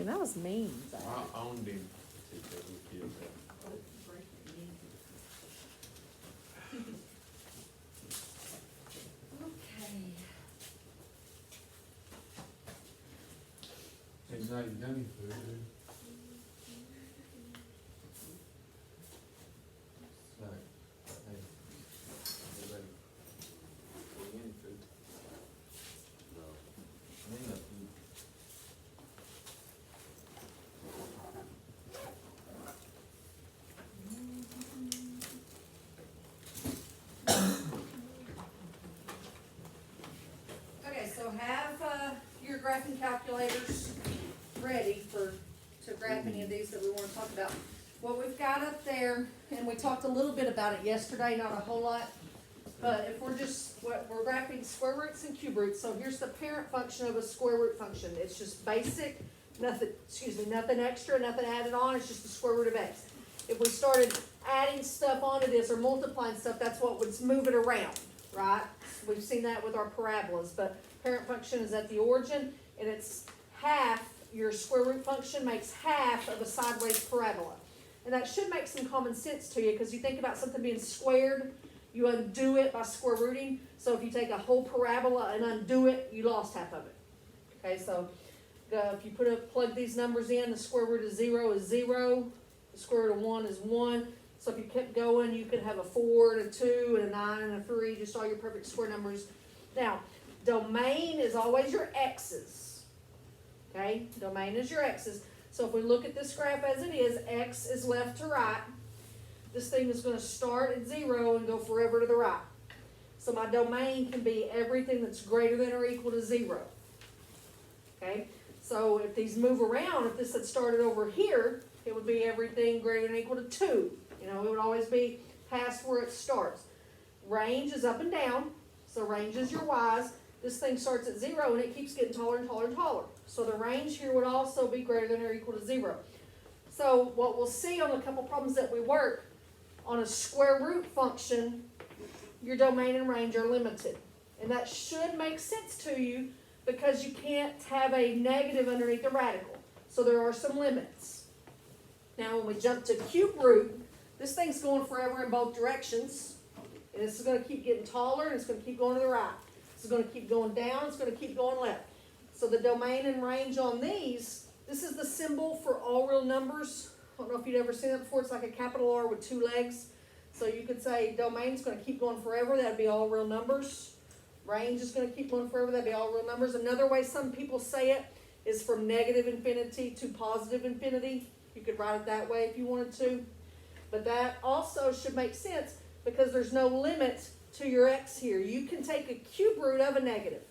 That was mean, Zach. I owned him. Okay. He's not even done any food, dude. Like, hey, you ready? Any food? No. I need that food. Okay, so have, your graphing calculators ready to graph any of these that we wanna talk about. What we've got up there, and we talked a little bit about it yesterday, not a whole lot, but if we're graphing square roots and cube roots, so here's the parent function of a square root function. It's just basic, nothing extra, nothing added on, it's just the square root of x. If we started adding stuff onto this or multiplying stuff, that's what would move it around, right? We've seen that with our parabolas, but parent function is at the origin, and it's half, your square root function makes half of a sideways parabola. And that should make some common sense to you, because you think about something being squared, you undo it by square rooting. So if you take a whole parabola and undo it, you lost half of it. Okay, so if you plug these numbers in, the square root of 0 is 0, the square root of 1 is 1. So if you kept going, you could have a 4 and a 2 and a 9 and a 3, just all your perfect square numbers. Now, domain is always your x's. Okay, domain is your x's. So if we look at this graph as it is, x is left to right. This thing is going to start at 0 and go forever to the right. So my domain can be everything that's greater than or equal to 0. Okay, so if these move around, if this had started over here, it would be everything greater than or equal to 2. You know, it would always be past where it starts. Range is up and down, so range is your y's. This thing starts at 0 and it keeps getting taller and taller and taller. So the range here would also be greater than or equal to 0. So what we'll see on a couple problems that we work, on a square root function, your domain and range are limited. And that should make sense to you because you can't have a negative underneath the radical. So there are some limits. Now when we jump to cube root, this thing's going forever in both directions. And this is going to keep getting taller and it's going to keep going to the right. It's going to keep going down, it's going to keep going left. So the domain and range on these, this is the symbol for all real numbers. I don't know if you'd ever seen that before. It's like a capital R with 2 legs. So you could say domain's going to keep going forever. That'd be all real numbers. Range is going to keep going forever. That'd be all real numbers. Another way some people say it is from negative infinity to positive infinity. You could write it that way if you wanted to. But that also should make sense because there's no limit to your x here. You can take a cube root of a negative.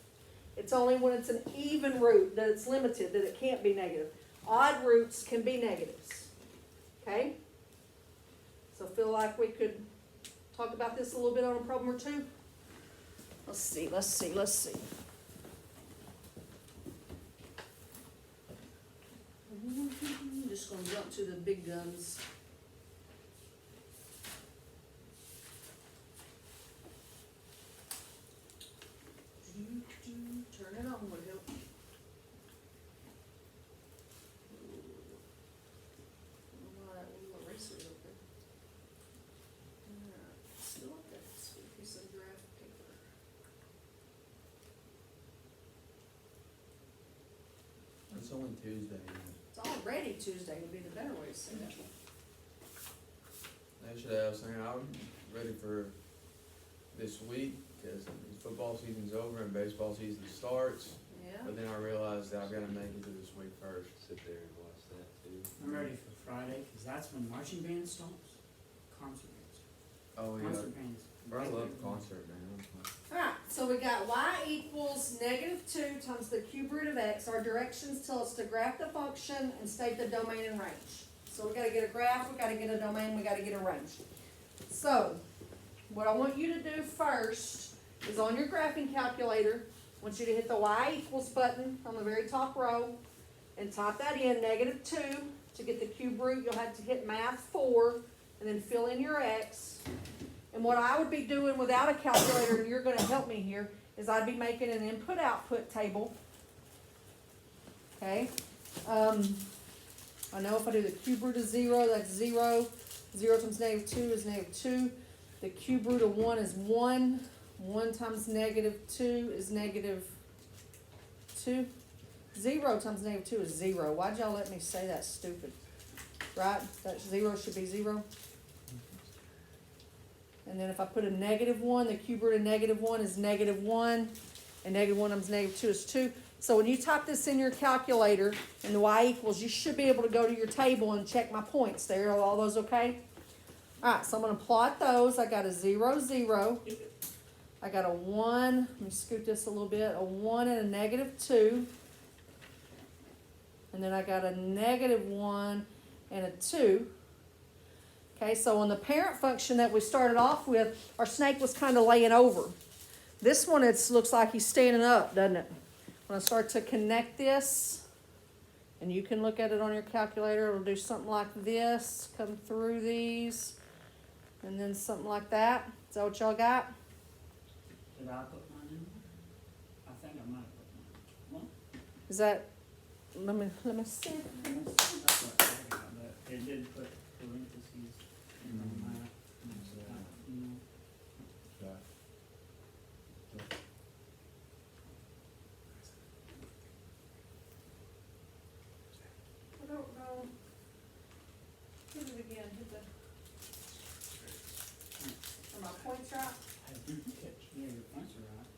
It's only when it's an even root that it's limited, that it can't be negative. Odd roots can be negatives. Okay? So feel like we could talk about this a little bit on a problem or two? Let's see. I'm just going to jump to the big guns. Turn it on would help. Alright, little erasers up there. Alright, still up there. Sweet piece of graph paper. It's only Tuesday. It's already Tuesday would be the better way to say that. Actually, I was saying I'm ready for this week because football season's over and baseball season starts. Yeah. But then I realized that I've got to make it to this week first. Sit there and watch that too. I'm ready for Friday, because that's when marching band stops. Concert bands. Oh yeah. Concert bands. Bro, I love the concert, man. Alright, so we got y equals -2 times the cube root of x. Our directions tell us to graph the function and state the domain and range. So we got to get a graph, we got to get a domain, we got to get a range. So, what I want you to do first is on your graphing calculator, I want you to hit the y equals button on the very top row and type that in, -2. To get the cube root, you'll have to hit math 4 and then fill in your x. And what I would be doing without a calculator, and you're going to help me here, is I'd be making an input-output table. Okay? I know if I do the cube root of 0, that's 0. 0 times negative 2 is negative 2. The cube root of 1 is 1. 1 times negative 2 is negative 2. 0 times negative 2 is 0. Why'd y'all let me say that stupid? Right? That 0 should be 0. And then if I put a negative 1, the cube root of negative 1 is negative 1. And negative 1 times negative 2 is 2. So when you type this in your calculator and the y equals, you should be able to go to your table and check my points there. Are all those okay? All right, so I'm going to plot those. I got a 0, 0. I got a 1. Let me scoot this a little bit. A 1 and a negative 2. And then I got a negative 1 and a 2. Okay, so on the parent function that we started off with, our snake was kind of laying over. This one, it looks like he's standing up, doesn't it? When I start to connect this, and you can look at it on your calculator, it'll do something like this, come through these, and then something like that. Is that what y'all got? Did I put mine in? I think I might have put mine. Well, Is that, let me see. that's what I got, but it did put parentheses in the map. I don't know. Hit it again, hit the. Are my points right? Yeah, your points are right.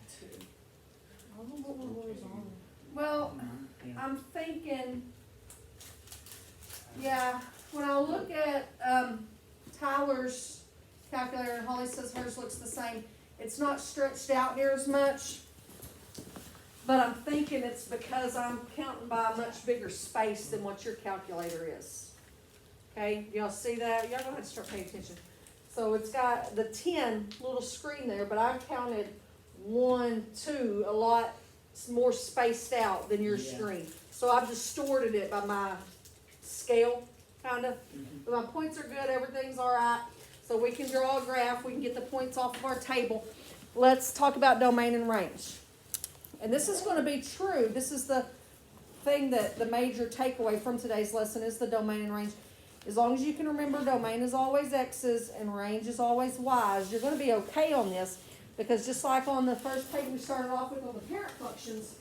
-2. I don't know what was on. Well, Yeah. I'm thinking, yeah, when I look at, Tyler's calculator, and Holly says hers looks the same, it's not stretched out near as much. But I'm thinking it's because I'm counting by a much bigger space than what your calculator is. Okay, y'all see that? Y'all gonna have to start paying attention. So it's got the 10 little screen there, but I counted 1, 2, a lot more spaced out than your Yeah. screen. So I've distorted it by my scale, kinda. But my points are good, everything's all right. So we can draw a graph, we can get the points off of our table. Let's talk about domain and range. And this is gonna be true. This is the thing that the major takeaway from today's lesson is the domain and range. As long as you can remember domain is always x's and range is always y's, you're gonna be okay on this. Because just like on the first page we started off with on the parent functions,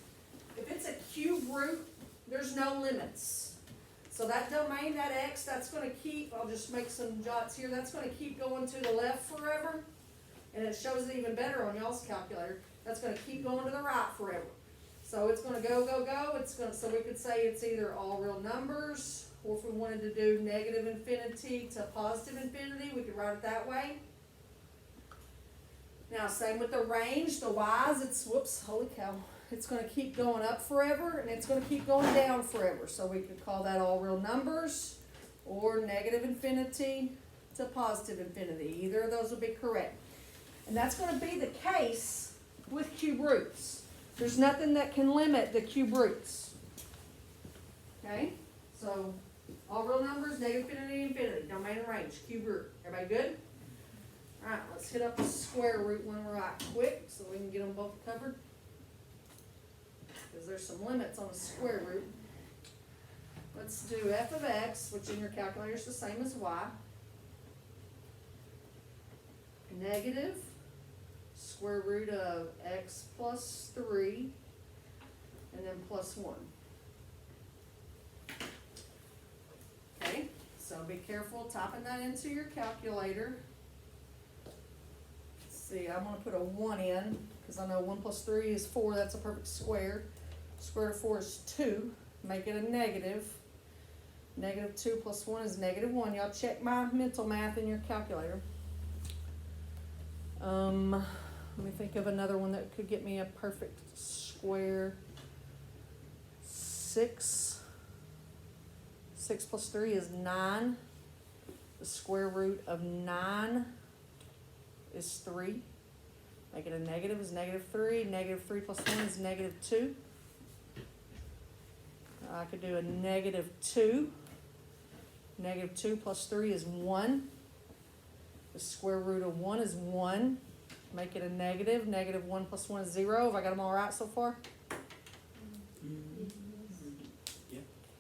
if it's a cube root, there's no limits. So that domain, that x, that's gonna keep, I'll just make some jots here, that's gonna keep going to the left forever. And it shows it even better on y'all's calculator. That's gonna keep going to the right forever. So it's gonna go, go, go. It's gonna, so we could say it's either all real numbers, or if we wanted to do negative infinity to positive infinity, we could write it that way. Now, same with the range, the y's, it's, whoops, holy cow. It's gonna keep going up forever, and it's gonna keep going down forever. So we could call that all real numbers, or negative infinity to positive infinity. Either of those would be correct. And that's gonna be the case with cube roots. There's nothing that can limit the cube roots. Okay? So, all real numbers, negative infinity, infinity, domain and range, cube root. Everybody good? Alright, let's hit up the square root one right quick so we can get them both covered. Because there's some limits on the square root. Let's do f of x, which in your calculator is the same as y. Negative square root of x plus 3, and then plus 1. Okay, so be careful typing that into your calculator. Let's see, I'm going to put a 1 in, because I know 1 plus 3 is 4, that's a perfect square. Square root of 4 is 2, make it a negative. Negative 2 plus 1 is negative 1. Y'all check my mental math in your calculator. Let me think of another one that could get me a perfect square. 6. 6 plus 3 is 9. The square root of 9 is 3. Make it a negative is negative 3. Negative 3 plus 1 is negative 2. I could do a negative 2. Negative 2 plus 3 is 1. The square root of 1 is 1. make it a negative. Negative 1 plus 1 is 0. Have I got them all right so far?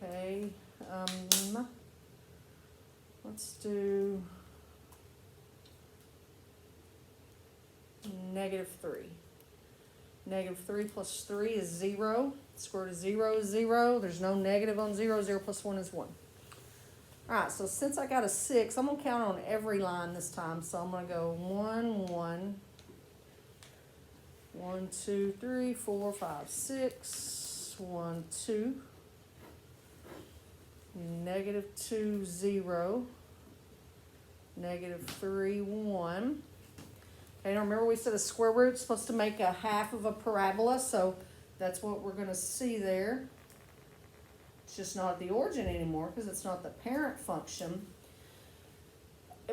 Okay, let's do negative 3. Negative 3 plus 3 is 0. Square root of 0 is 0. There's no negative on 0. 0 plus 1 is 1. Alright, so since I got a 6, I'm going to count on every line this time. So I'm going to go 1, 1, 1, 2, 3, 4, 5, 6, 1, 2, negative 2, 0, negative 3, 1. Okay, now remember we said a square root is supposed to make a half of a parabola, so that's what we're going to see there. It's just not at the origin anymore because it's not the parent function.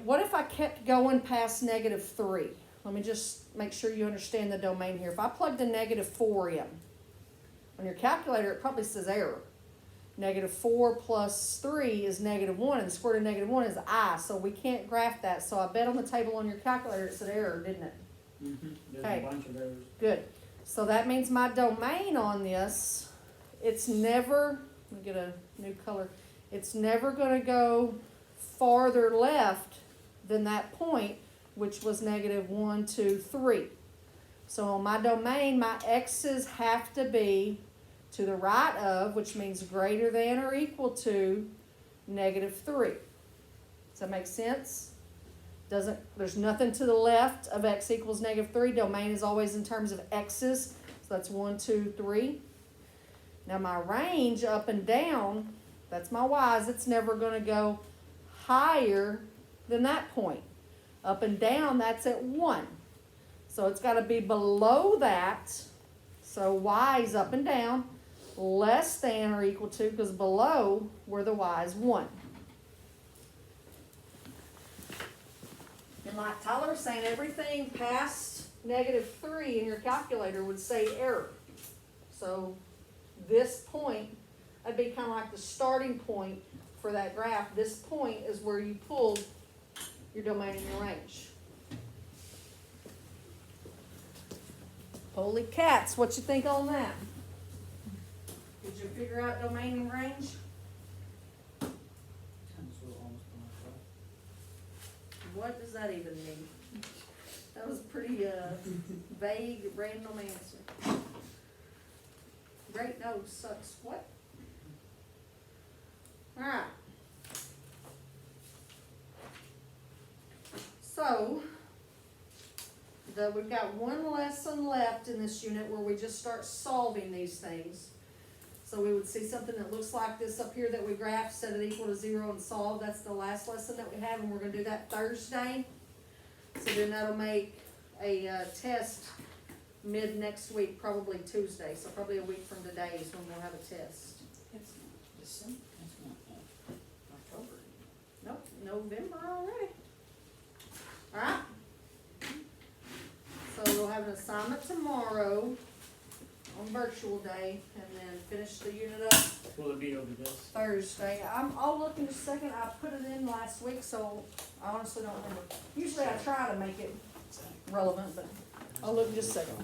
What if I kept going past negative 3? Let me just make sure you understand the domain here. If I plugged a negative 4 in, on your calculator it probably says error. Negative 4 plus 3 is negative 1, and the square root of negative 1 is I, so we can't graph that. So I bet on the table on your calculator it said error, didn't it? There's Okay. a bunch of errors. Good. So that means my domain on this, it's never, let me get a new color, it's never going to go farther left than that point, which was negative 1, 2, 3. So on my domain, my x's have to be to the right of, which means greater than or equal to negative 3. Does that make sense? There's nothing to the left of x equals negative 3. Domain is always in terms of x's. So that's 1, 2, 3. Now my range up and down, that's my y's. It's never going to go higher than that point. Up and down, that's at 1. So it's got to be below that. So y is up and down, less than or equal to, because below where the y is 1. And like Tyler was saying, everything past negative 3 in your calculator would say error. So this point, that'd be kind of like the starting point for that graph. This point is where you pulled your domain and your range. Holy cats, what you think on that? Did you figure out domain and range? What does that even mean? That was pretty vague, random answer. Great nose sucks. What? Alright. So, we've got one lesson left in this unit where we just start solving these things. So we would see something that looks like this up here that we graphed, set it equal to 0 and solve. That's the last lesson that we have, and we're going to do that Thursday. So then that'll make a test mid next week, probably Tuesday. So probably a week from today is when we'll have a test. It's not December, it's not October. Nope, November already. Alright? So we'll have an assignment tomorrow on virtual day, and then finish the unit up Will it be over this? Thursday. I'll look in just a second. I put it in last week, so I honestly don't remember. Usually I try to make it relevant, but I'll look in just a second.